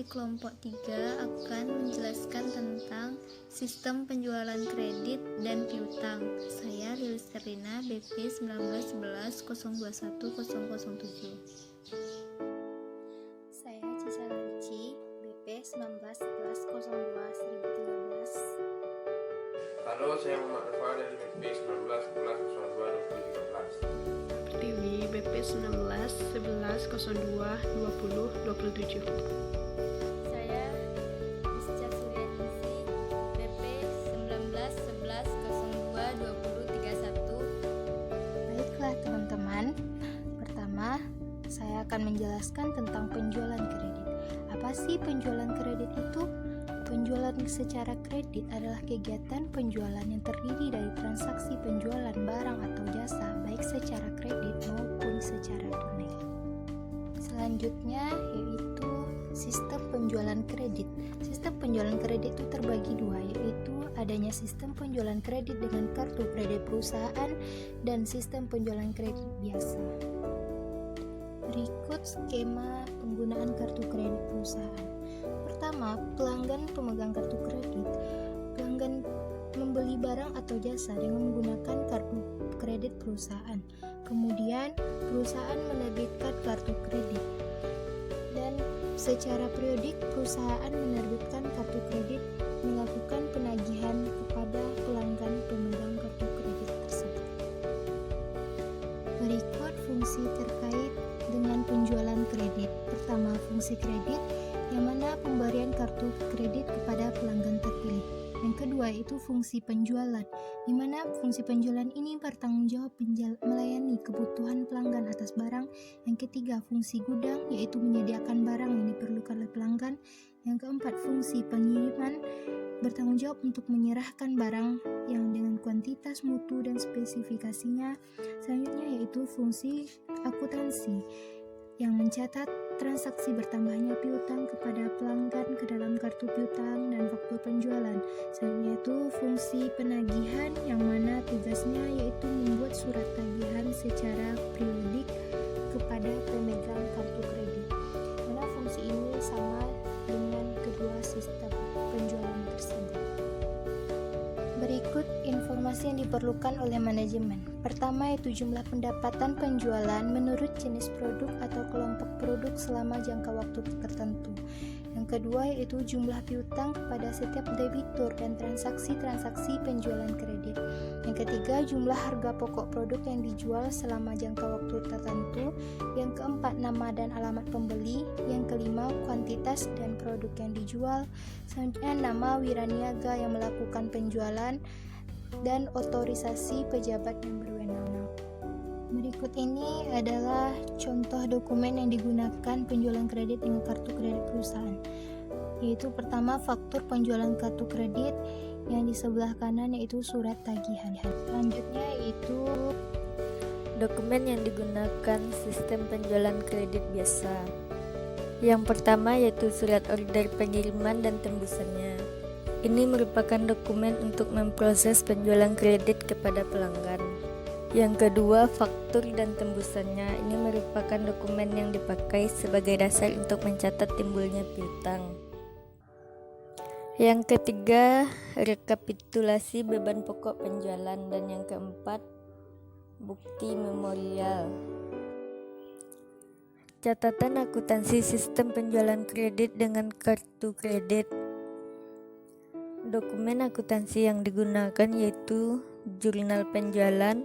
di kelompok 3 akan menjelaskan tentang sistem penjualan kredit dan piutang. Saya Lilis Erlina, BP 1911021007. Saya Cica Lanci, BP 1911021013. Halo, saya Muhammad Alfa dari BP 1911022013. Pertiwi, BP 1911022027. Saya Isca Suryaningsi, BP 1911022031. Baiklah teman-teman, pertama saya akan menjelaskan tentang penjualan kredit. Apa sih penjualan kredit itu? Penjualan secara kredit adalah kegiatan penjualan yang terdiri dari transaksi penjualan barang atau jasa, baik secara kredit maupun secara tunai. Selanjutnya yaitu sistem penjualan kredit. Sistem penjualan kredit itu terbagi dua, yaitu adanya sistem penjualan kredit dengan kartu kredit perusahaan dan sistem penjualan kredit biasa. Berikut skema penggunaan kartu kredit perusahaan. Pertama, pelanggan pemegang kartu kredit. Pelanggan membeli barang atau jasa dengan menggunakan kartu kredit perusahaan. Kemudian, perusahaan menerbitkan kartu kredit. Dan secara periodik, perusahaan menerbitkan kartu kredit melakukan penagihan kepada pelanggan pemegang kartu kredit tersebut. Berikut fungsi terkait dengan penjualan kredit. Pertama, fungsi kredit, yang mana pemberian kartu kredit kepada pelanggan terpilih. Yang kedua itu fungsi penjualan, di mana fungsi penjualan ini bertanggung jawab melayani kebutuhan pelanggan atas barang. Yang ketiga fungsi gudang, yaitu menyediakan barang yang diperlukan oleh pelanggan. Yang keempat fungsi pengiriman, bertanggung jawab untuk menyerahkan barang yang dengan kuantitas, mutu, dan spesifikasinya. Selanjutnya yaitu fungsi akuntansi, yang mencatat transaksi bertambahnya piutang kepada pelanggan ke dalam kartu piutang dan faktur penjualan. Selanjutnya itu fungsi penagihan, yang mana tugasnya yaitu membuat surat tagihan secara periodik kepada pemegang kartu kredit. Mana fungsi ini sama dengan kedua sistem penjualan tersebut. Berikut informasi yang diperlukan oleh manajemen. Pertama yaitu jumlah pendapatan penjualan menurut jenis produk atau kelompok produk selama jangka waktu tertentu. Yang kedua yaitu jumlah piutang kepada setiap debitur dan transaksi-transaksi penjualan kredit. Yang ketiga jumlah harga pokok produk yang dijual selama jangka waktu tertentu. Yang keempat nama dan alamat pembeli. Yang kelima kuantitas dan produk yang dijual. Selanjutnya nama wiraniaga yang melakukan penjualan dan otorisasi pejabat yang berwenang. Berikut ini adalah contoh dokumen yang digunakan penjualan kredit dengan kartu kredit perusahaan. Yaitu pertama faktur penjualan kartu kredit, yang di sebelah kanan yaitu surat tagihan. Selanjutnya yaitu Dokumen yang digunakan sistem penjualan kredit biasa. Yang pertama yaitu surat order pengiriman dan tembusannya. Ini merupakan dokumen untuk memproses penjualan kredit kepada pelanggan. Yang kedua, faktur dan tembusannya. Ini merupakan dokumen yang dipakai sebagai dasar untuk mencatat timbulnya piutang. Yang ketiga, rekapitulasi beban pokok penjualan. Dan yang keempat, bukti memorial. Catatan akuntansi sistem penjualan kredit dengan kartu kredit. Dokumen akuntansi yang digunakan yaitu jurnal penjualan,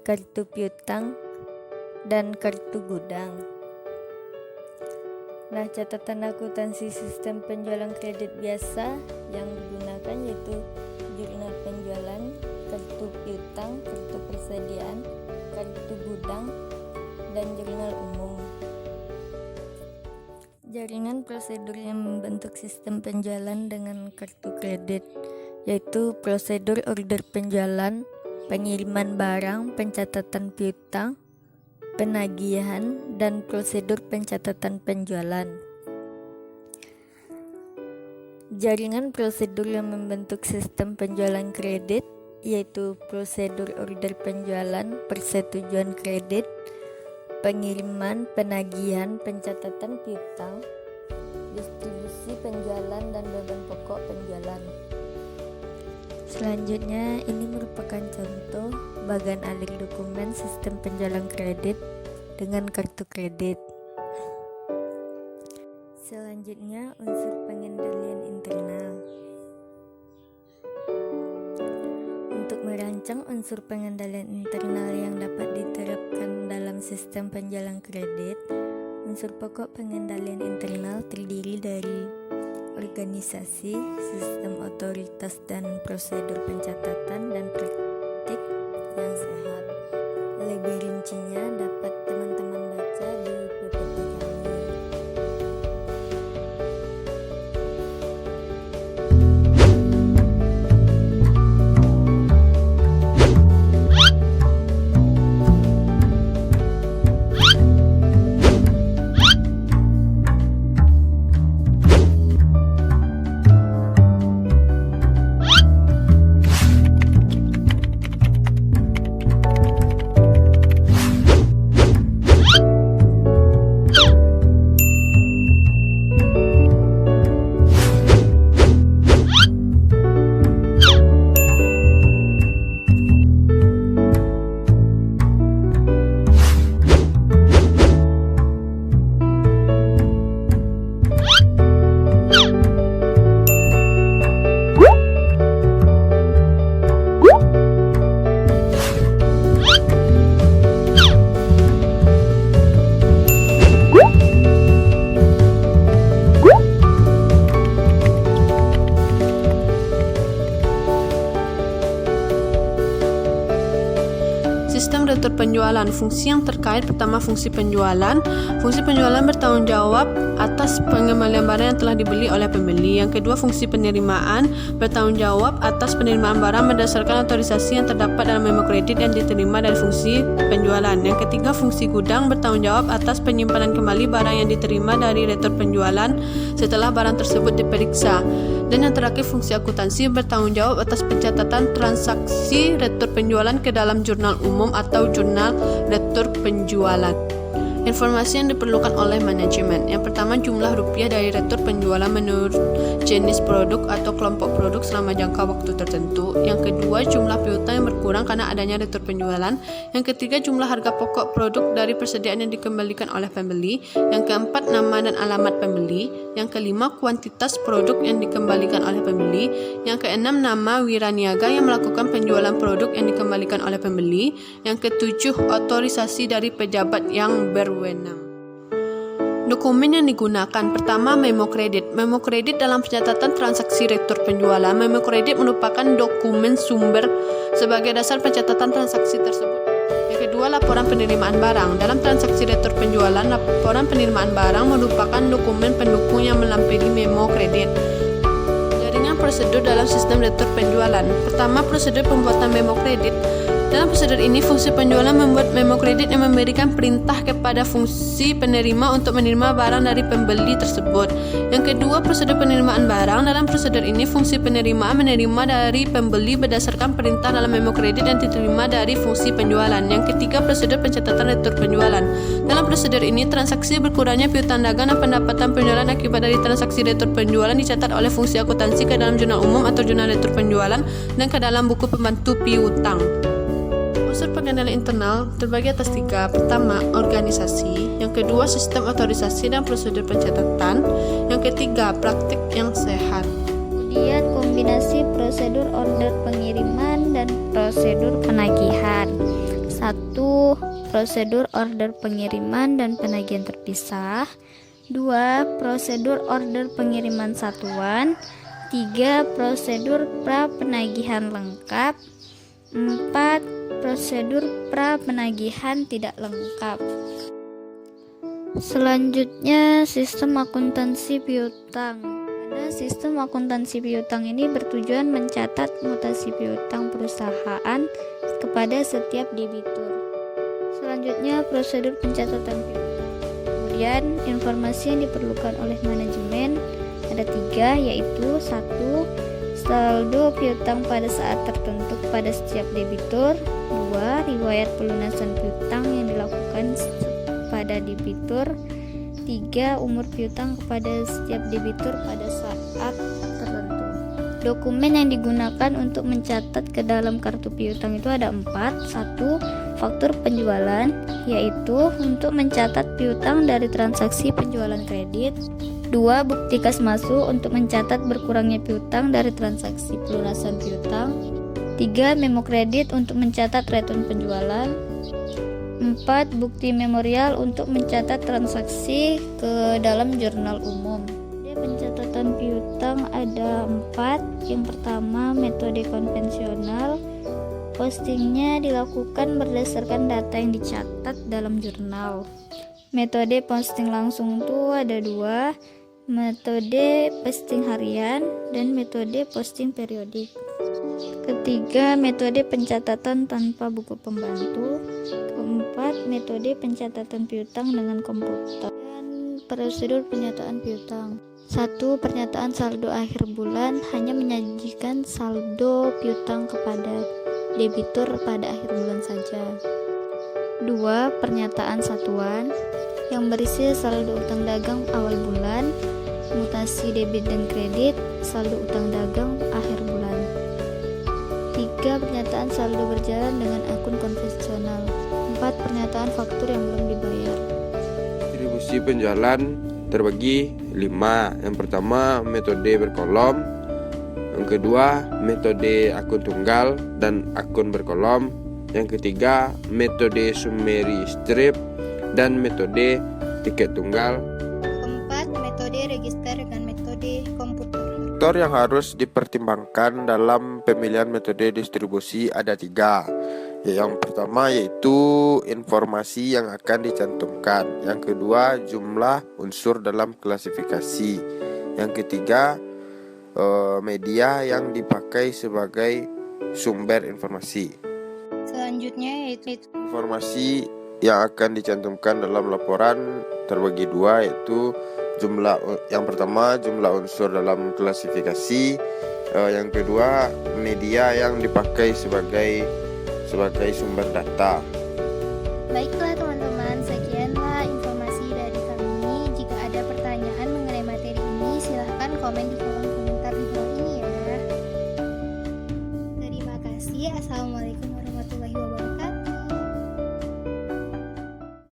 kartu piutang, dan kartu gudang. Nah, catatan akuntansi sistem penjualan kredit biasa yang digunakan yaitu jurnal penjualan, kartu piutang, kartu persediaan, kartu gudang, dan jurnal umum. Jaringan prosedur yang membentuk sistem penjualan dengan kartu kredit yaitu prosedur order penjualan, pengiriman barang, pencatatan piutang, penagihan, dan prosedur pencatatan penjualan. Jaringan prosedur yang membentuk sistem penjualan kredit yaitu prosedur order penjualan, persetujuan kredit, pengiriman, penagihan, pencatatan piutang, distribusi penjualan dan beban pokok penjualan. Selanjutnya, ini merupakan contoh bagan alir dokumen sistem penjualan kredit dengan kartu kredit. Selanjutnya, unsur pengendalian internal. Untuk merancang unsur pengendalian internal yang dapat diterapkan dalam sistem penjualan kredit, unsur pokok pengendalian internal terdiri dari organisasi, sistem otoritas dan prosedur pencatatan dan praktik yang sehat. Lebih rincinya dapat teman-teman baca di PPT kami. Sistem retur penjualan. Fungsi yang terkait, pertama fungsi penjualan. Fungsi penjualan bertanggung jawab atas pengembalian barang yang telah dibeli oleh pembeli. Yang kedua, fungsi penerimaan bertanggung jawab atas penerimaan barang berdasarkan otorisasi yang terdapat dalam memo kredit yang diterima dari fungsi penjualan. Yang ketiga, fungsi gudang bertanggung jawab atas penyimpanan kembali barang yang diterima dari retur penjualan setelah barang tersebut diperiksa. Dan yang terakhir, fungsi akuntansi bertanggung jawab atas pencatatan transaksi retur penjualan ke dalam jurnal umum atau jurnal retur penjualan. Informasi yang diperlukan oleh manajemen. Yang pertama, jumlah rupiah dari retur penjualan menurut jenis produk atau kelompok produk selama jangka waktu tertentu. Yang kedua, jumlah piutang yang berkurang karena adanya retur penjualan. Yang ketiga, jumlah harga pokok produk dari persediaan yang dikembalikan oleh pembeli. Yang keempat, nama dan alamat pembeli. Yang kelima, kuantitas produk yang dikembalikan oleh pembeli. Yang keenam, nama wiraniaga yang melakukan penjualan produk yang dikembalikan oleh pembeli. Yang ketujuh, otorisasi dari pejabat yang berwenang. Dokumen yang digunakan. Pertama, memo kredit. Memo kredit dalam pencatatan transaksi retur penjualan. Memo kredit merupakan dokumen sumber sebagai dasar pencatatan transaksi tersebut. Yang kedua, laporan penerimaan barang. Dalam transaksi retur penjualan, laporan penerimaan barang merupakan dokumen pendukung yang melampiri memo kredit. Jaringan prosedur dalam sistem retur penjualan. Pertama, prosedur pembuatan memo kredit. Dalam prosedur ini, fungsi penjualan membuat memo kredit yang memberikan perintah kepada fungsi penerima untuk menerima barang dari pembeli tersebut. Yang kedua, prosedur penerimaan barang. Dalam prosedur ini, fungsi penerimaan menerima dari pembeli berdasarkan perintah dalam memo kredit yang diterima dari fungsi penjualan. Yang ketiga, prosedur pencatatan retur penjualan. Dalam prosedur ini, transaksi berkurangnya piutang dagang dan pendapatan penjualan akibat dari transaksi retur penjualan dicatat oleh fungsi akuntansi ke dalam jurnal umum atau jurnal retur penjualan dan ke dalam buku pembantu piutang. Unsur pengendalian internal terbagi atas tiga. Pertama, organisasi. Yang kedua, sistem otorisasi dan prosedur pencatatan. Yang ketiga, praktik yang sehat. Kemudian kombinasi prosedur order pengiriman dan prosedur penagihan. 1. Prosedur order pengiriman dan penagihan terpisah. 2. Prosedur order pengiriman satuan. 3. Prosedur pra penagihan lengkap. 4. Prosedur pra penagihan tidak lengkap. Selanjutnya, sistem akuntansi piutang. Pada sistem akuntansi piutang ini bertujuan mencatat mutasi piutang perusahaan kepada setiap debitur. Selanjutnya, prosedur pencatatan piutang. Kemudian, informasi yang diperlukan oleh manajemen ada 3, yaitu 1. Saldo piutang pada saat tertentu pada setiap debitur. 2. Riwayat pelunasan piutang yang dilakukan pada debitur. Ketiga, umur piutang kepada setiap debitur pada saat tertentu. Dokumen yang digunakan untuk mencatat ke dalam kartu piutang itu ada 4. 1. Faktur penjualan, yaitu untuk mencatat piutang dari transaksi penjualan kredit. 2. Bukti kas masuk untuk mencatat berkurangnya piutang dari transaksi pelunasan piutang. 3. Memo kredit untuk mencatat return penjualan. 4. Bukti memorial untuk mencatat transaksi ke dalam jurnal umum. Pencatatan piutang ada 4. Yang pertama, metode konvensional. Postingnya dilakukan berdasarkan data yang dicatat dalam jurnal. Metode posting langsung itu ada 2. Metode posting harian dan metode posting periodik. Ketiga, metode pencatatan tanpa buku pembantu. Keempat, metode pencatatan piutang dengan komputer. Dan prosedur pernyataan piutang. 1. Pernyataan saldo akhir bulan hanya menyajikan saldo piutang kepada debitur pada akhir bulan saja. 2. Pernyataan satuan yang berisi saldo utang dagang awal bulan, mutasi debit dan kredit, saldo utang dagang akhir bulan. 3. Pernyataan saldo berjalan dengan akun konvensional. 4. Pernyataan faktur yang belum dibayar. Distribusi penjualan terbagi 5. Yang pertama, metode berkolom. Yang kedua, metode akun tunggal dan akun berkolom. Yang ketiga, metode summary strip dan metode tiket tunggal. Keempat, metode register dengan metode komputer. Faktor yang harus dipertimbangkan dalam pemilihan metode distribusi ada 3. Yang pertama yaitu informasi yang akan dicantumkan. Yang kedua, jumlah unsur dalam klasifikasi. Yang ketiga, media yang dipakai sebagai sumber informasi. Selanjutnya yaitu Informasi yang akan dicantumkan dalam laporan terbagi 2, yaitu yang pertama jumlah unsur dalam klasifikasi, yang kedua media yang dipakai sebagai sumber data.